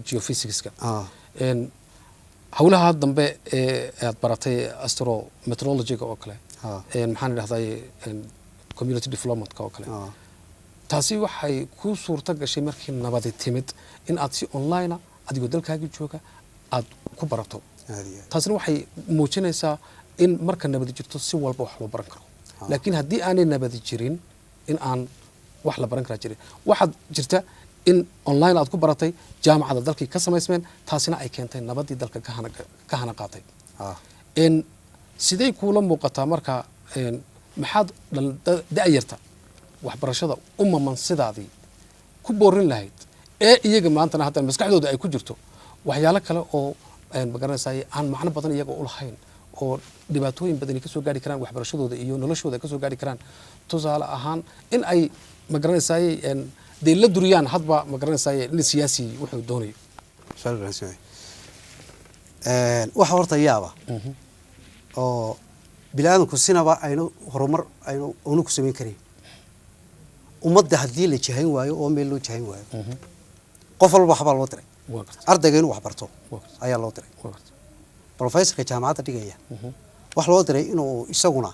geophysics إن hawlaha dambe aad baratay astrometeorology oo kale maxaan idhahday community development oo kale taasi waxay ku suurta gashay markii nabadi timid in aad si online adigoo dalkaaga jooga aad ku barato taasina waxay muujinaysaa in marka nabadi jirto si walba wax loo baran karo laakiin haddii aanay nabadi jirin in aan wax la baran kara jirin waxaad jirta in online aad ku baratay jaamacada dalkii ka samaysmeen taasina ay keentay nabadii dalka ka hana qaatay in sidee kuula muuqataa marka maxaad da'yarta waxbarashada umman sidaadii ku boorin lahayd ee iyaga maanta hadda maskaxdooda ay ku jirto waxyaalo kale oo magaranayay aan macno badan iyaga u lahayn oo dhibaatooyin badan ka soo gaari karaan waxbarashadooda iyo noloshooda ka soo gaari karaan tusaale ahaan in ay magaranayay de la duriyaan hadba magaranayay in siyaasi wuxuu doonayo waxa horta yaaba oo bilaadanku sinaba aynu horumar aynu ku sameyn karin ummadda hadii la jahayn waayo oo meel loo jahayn waayo qof walba waxba loo diray ardayga inuu wax barto ayaa loo diray professorka jaamacadda dhigaya wax loo diray inuu isaguna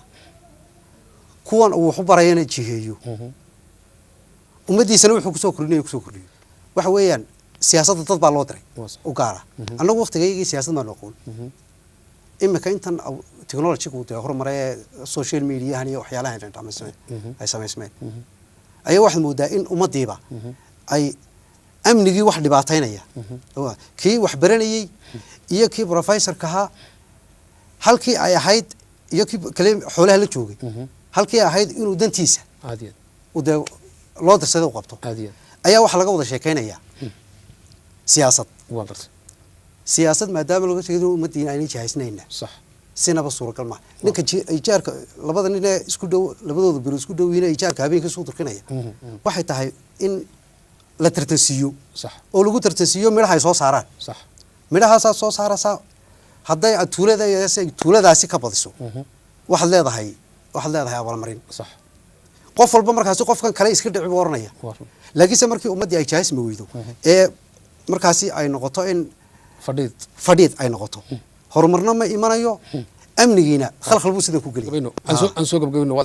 kuwan uu wax u barayana jiheeyo ummadiisana wuxuu ku soo kordhinayo waxa weeyaan siyaasadda dad baa loo diray u gaara annagu waqtigeygii siyaasadda ma noqon imika intan technology-gu horumaray social media iyo waxyaalaha ay samaysmeen ayaa wax moodaa in ummadiiba ay amnigii wax dhibaataynaya kii wax baranayay iyo kii professorka ahaa halkii ay ahayd iyo kii kale xoolaha la joogay halkii ay ahayd inuu dantiisa loo dirsaday u qabto ayaa wax laga wada sheekeynaya siyaasad maadaama laga sheegay ummaddiina aynay jahaysnayna sax sinaba suuragal ma ninka ijaarka labada nin ee isku dhow labadooda biro isku dhow yihiin ijaarka habeenka soo durkinaya waxay tahay in la tartansiyo sax oo lagu tartansiyo midhaha ay soo saaraan sax midhahaas soo saaraysa hadday tuuladaasi ka badiso waxaad leedahay abaalmarin sax qof walba markaas qofkan kale iska dhici buu oranaya laakiin markii ummadii ay jahaysma weydo ee markaasi ay noqoto in fadhiid ay noqoto horumarna ma imanayo amnigiina khalkhal buu sidan ku galay aan soo gabagabino